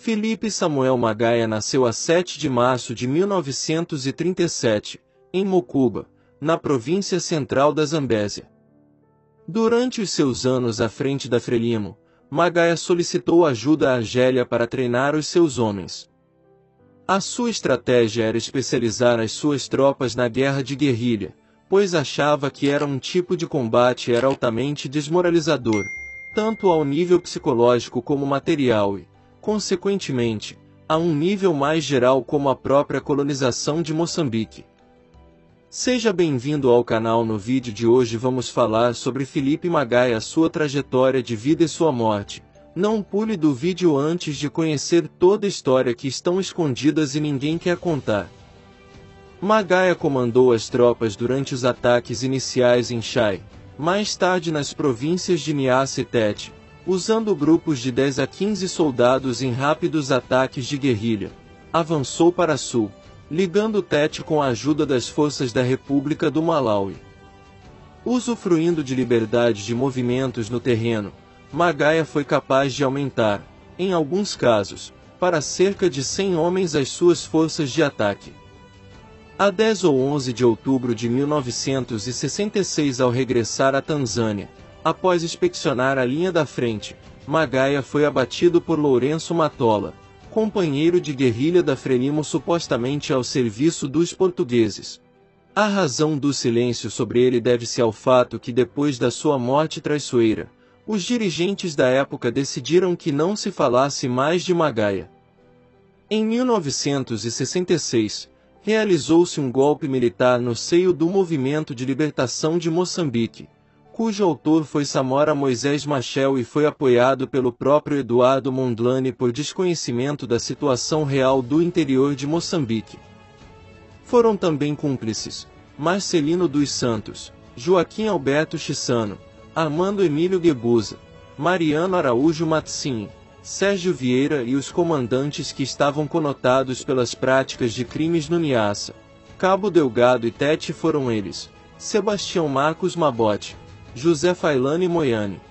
Felipe Samuel Magaia nasceu a 7 de março de 1937, em Mocuba, na província central da Zambésia. Durante os seus anos à frente da Frelimo, Magaia solicitou ajuda a Argélia para treinar os seus homens. A sua estratégia era especializar as suas tropas na guerra de guerrilha, pois achava que era um tipo de combate era altamente desmoralizador, tanto ao nível psicológico como material e, consequentemente, a um nível mais geral como a própria colonização de Moçambique. Seja bem-vindo ao canal. No vídeo de hoje vamos falar sobre Felipe Magaia, sua trajetória de vida e sua morte. Não pule do vídeo antes de conhecer toda a história que estão escondidas e ninguém quer contar. Magaia comandou as tropas durante os ataques iniciais em Chai, mais tarde nas províncias de Niassa e Tete, usando grupos de 10 a 15 soldados em rápidos ataques de guerrilha. Avançou para sul, ligando Tete com a ajuda das forças da República do Malawi. Usufruindo de liberdade de movimentos no terreno, Magaia foi capaz de aumentar, em alguns casos, para cerca de 100 homens as suas forças de ataque. A 10 ou 11 de outubro de 1966, ao regressar à Tanzânia, após inspecionar a linha da frente, Magaia foi abatido por Lourenço Matola, companheiro de guerrilha da Frelimo supostamente ao serviço dos portugueses. A razão do silêncio sobre ele deve-se ao fato que depois da sua morte traiçoeira, os dirigentes da época decidiram que não se falasse mais de Magaia. Em 1966, realizou-se um golpe militar no seio do Movimento de Libertação de Moçambique, cujo autor foi Samora Moisés Machel e foi apoiado pelo próprio Eduardo Mondlane por desconhecimento da situação real do interior de Moçambique. Foram também cúmplices Marcelino dos Santos, Joaquim Alberto Chissano, Armando Emílio Guebuza, Mariano Araújo Matzinho, Sérgio Vieira e os comandantes que estavam conotados pelas práticas de crimes no Niassa, Cabo Delgado e Tete. Foram eles: Sebastião Marcos Mabote, José Failane Moiane,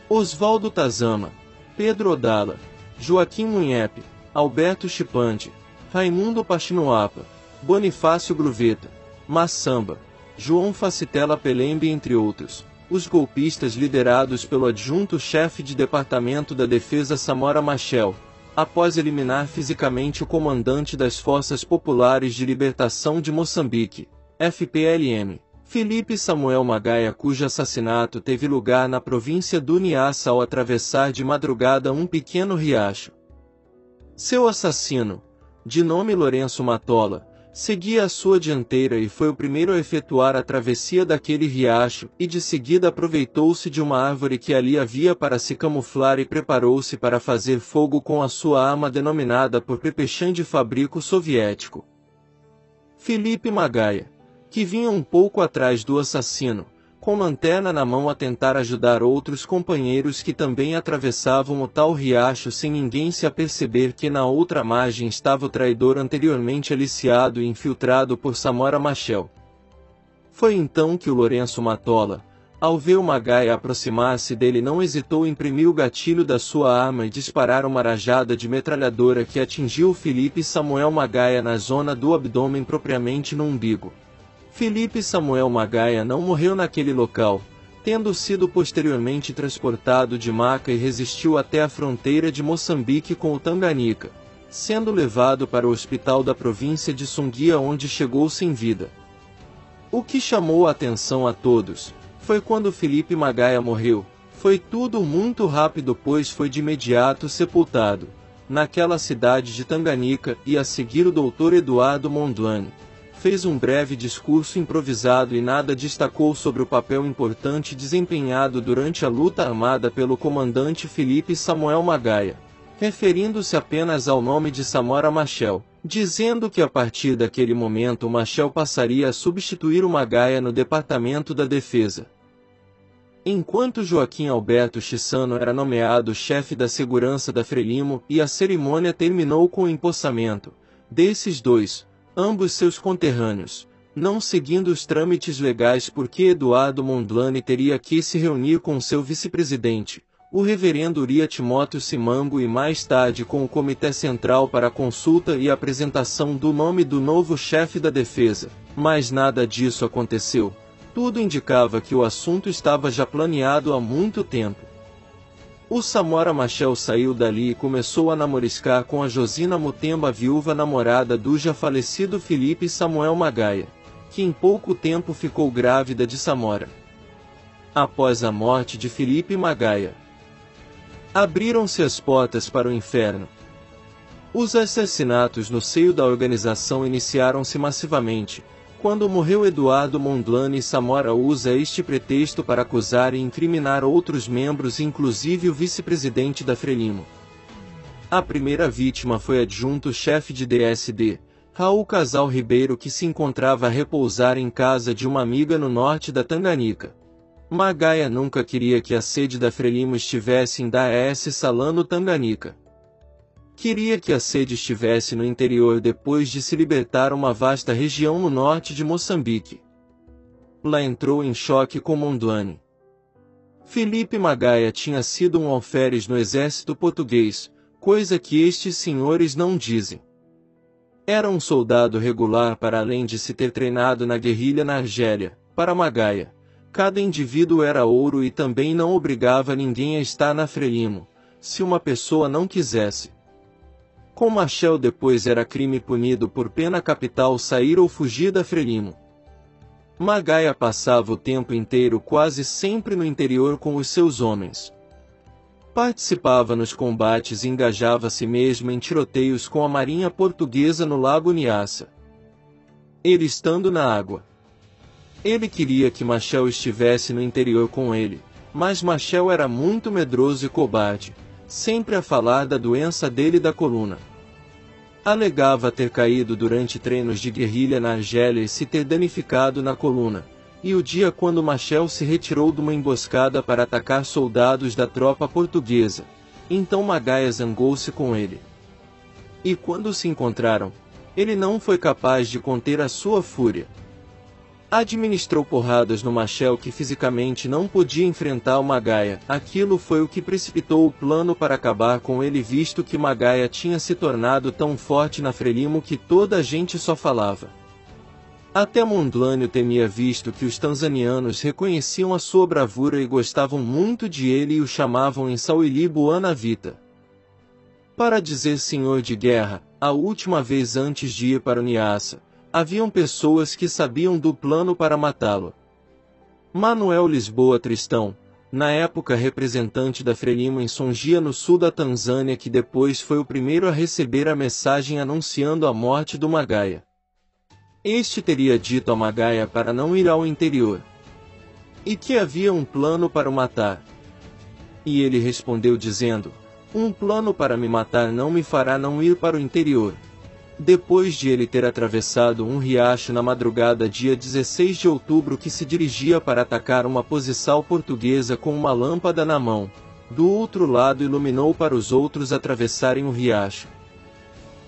Oswaldo Tazama, Pedro Odala, Joaquim Munhepe, Alberto Chipande, Raimundo Pachinoapa, Bonifácio Gruveta, Massamba, João Facitela Pelembe, entre outros. Os golpistas liderados pelo adjunto-chefe de Departamento da Defesa Samora Machel, após eliminar fisicamente o comandante das Forças Populares de Libertação de Moçambique, FPLM, Felipe Samuel Magaia, cujo assassinato teve lugar na província do Niassa ao atravessar de madrugada um pequeno riacho. Seu assassino, de nome Lourenço Matola, seguia à sua dianteira e foi o primeiro a efetuar a travessia daquele riacho, e de seguida aproveitou-se de uma árvore que ali havia para se camuflar e preparou-se para fazer fogo com a sua arma denominada por Pepechan de fabrico soviético. Felipe Magaia, que vinha um pouco atrás do assassino, com lanterna na mão a tentar ajudar outros companheiros que também atravessavam o tal riacho sem ninguém se aperceber que na outra margem estava o traidor anteriormente aliciado e infiltrado por Samora Machel. Foi então que o Lourenço Matola, ao ver o Magaia aproximar-se dele, não hesitou em imprimir o gatilho da sua arma e disparar uma rajada de metralhadora que atingiu Felipe Samuel Magaia na zona do abdômen, propriamente no umbigo. Felipe Samuel Magaia não morreu naquele local, tendo sido posteriormente transportado de maca e resistiu até a fronteira de Moçambique com o Tanganica, sendo levado para o hospital da província de Sunguia, onde chegou sem vida. O que chamou a atenção a todos foi quando Felipe Magaia morreu. Foi tudo muito rápido, pois foi de imediato sepultado naquela cidade de Tanganica, e a seguir o Dr. Eduardo Mondlane fez um breve discurso improvisado e nada destacou sobre o papel importante desempenhado durante a luta armada pelo comandante Felipe Samuel Magaia, referindo-se apenas ao nome de Samora Machel, dizendo que a partir daquele momento Machel passaria a substituir o Magaia no Departamento da Defesa. Enquanto Joaquim Alberto Chissano era nomeado chefe da segurança da Frelimo, e a cerimônia terminou com o empossamento desses dois, ambos seus conterrâneos, não seguindo os trâmites legais porque Eduardo Mondlane teria que se reunir com seu vice-presidente, o reverendo Uria Timóteo Simango e mais tarde com o Comitê Central para a consulta e apresentação do nome do novo chefe da defesa, mas nada disso aconteceu. Tudo indicava que o assunto estava já planeado há muito tempo. O Samora Machel saiu dali e começou a namoriscar com a Josina Mutemba, viúva namorada do já falecido Felipe Samuel Magaia, que em pouco tempo ficou grávida de Samora. Após a morte de Felipe Magaia, abriram-se as portas para o inferno. Os assassinatos no seio da organização iniciaram-se massivamente. Quando morreu Eduardo Mondlane, Samora usa este pretexto para acusar e incriminar outros membros, inclusive o vice-presidente da Frelimo. A primeira vítima foi adjunto-chefe de DSD, Raul Casal Ribeiro, que se encontrava a repousar em casa de uma amiga no norte da Tanganica. Magaia nunca queria que a sede da Frelimo estivesse em Dar es Salaam, no Tanganica. Queria que a sede estivesse no interior depois de se libertar uma vasta região no norte de Moçambique. Lá entrou em choque com Mondlane. Felipe Magaia tinha sido um alferes no exército português, coisa que estes senhores não dizem. Era um soldado regular para além de se ter treinado na guerrilha na Argélia. Para Magaia, cada indivíduo era ouro e também não obrigava ninguém a estar na Frelimo, se uma pessoa não quisesse. Com Machel depois era crime punido por pena capital sair ou fugir da Frelimo. Magaia passava o tempo inteiro quase sempre no interior com os seus homens. Participava nos combates e engajava-se mesmo em tiroteios com a marinha portuguesa no Lago Niassa. Ele estando na água. Ele queria que Machel estivesse no interior com ele, mas Machel era muito medroso e cobarde, sempre a falar da doença dele da coluna. Alegava ter caído durante treinos de guerrilha na Argélia e se ter danificado na coluna, e o dia quando Machel se retirou de uma emboscada para atacar soldados da tropa portuguesa. Então Magaia zangou-se com ele. E quando se encontraram, ele não foi capaz de conter a sua fúria. Administrou porradas no Machel, que fisicamente não podia enfrentar o Magaia. Aquilo foi o que precipitou o plano para acabar com ele, visto que Magaia tinha se tornado tão forte na Frelimo que toda a gente só falava. Até Mondlane o temia, visto que os tanzanianos reconheciam a sua bravura e gostavam muito de ele e o chamavam em Swahili Bwana Vita. Para dizer senhor de guerra, a última vez antes de ir para o Niassa, haviam pessoas que sabiam do plano para matá-lo. Manuel Lisboa Tristão, na época representante da Frelimo em Songia, no sul da Tanzânia, que depois foi o primeiro a receber a mensagem anunciando a morte do Magaia. Este teria dito a Magaia para não ir ao interior, e que havia um plano para o matar. E ele respondeu dizendo: um plano para me matar não me fará não ir para o interior. Depois de ele ter atravessado um riacho na madrugada dia 16 de outubro, que se dirigia para atacar uma posição portuguesa com uma lâmpada na mão, do outro lado iluminou para os outros atravessarem o riacho.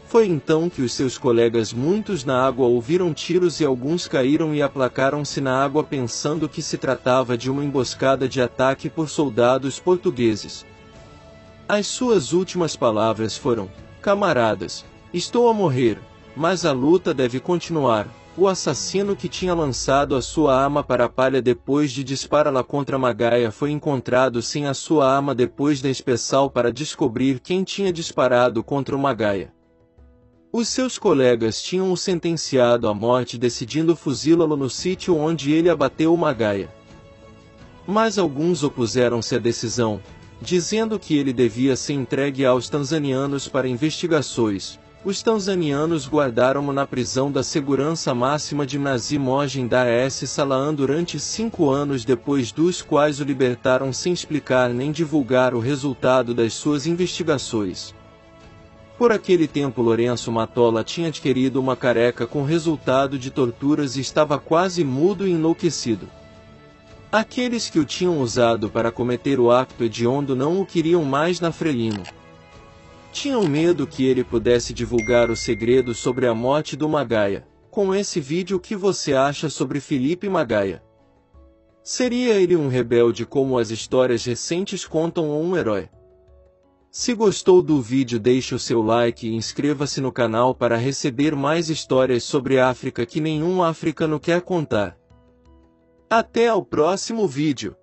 Foi então que os seus colegas, muitos na água, ouviram tiros e alguns caíram e aplacaram-se na água, pensando que se tratava de uma emboscada de ataque por soldados portugueses. As suas últimas palavras foram: camaradas, estou a morrer, mas a luta deve continuar. O assassino, que tinha lançado a sua arma para a palha depois de dispará-la contra Magaia, foi encontrado sem a sua arma depois da inspeção para descobrir quem tinha disparado contra o Magaia. Os seus colegas tinham o sentenciado à morte, decidindo fuzilá-lo no sítio onde ele abateu o Magaia. Mas alguns opuseram-se à decisão, dizendo que ele devia ser entregue aos tanzanianos para investigações. Os tanzanianos guardaram-no na prisão da segurança máxima de Mnazi Moja em Dar es Salaam durante 5 anos, depois dos quais o libertaram sem explicar nem divulgar o resultado das suas investigações. Por aquele tempo Lourenço Matola tinha adquirido uma careca com resultado de torturas e estava quase mudo e enlouquecido. Aqueles que o tinham usado para cometer o acto hediondo não o queriam mais na Frelimo. Tinham medo que ele pudesse divulgar o segredo sobre a morte do Magaia. Com esse vídeo, o que você acha sobre Felipe Magaia? Seria ele um rebelde como as histórias recentes contam ou um herói? Se gostou do vídeo, deixe o seu like e inscreva-se no canal para receber mais histórias sobre a África que nenhum africano quer contar. Até ao próximo vídeo!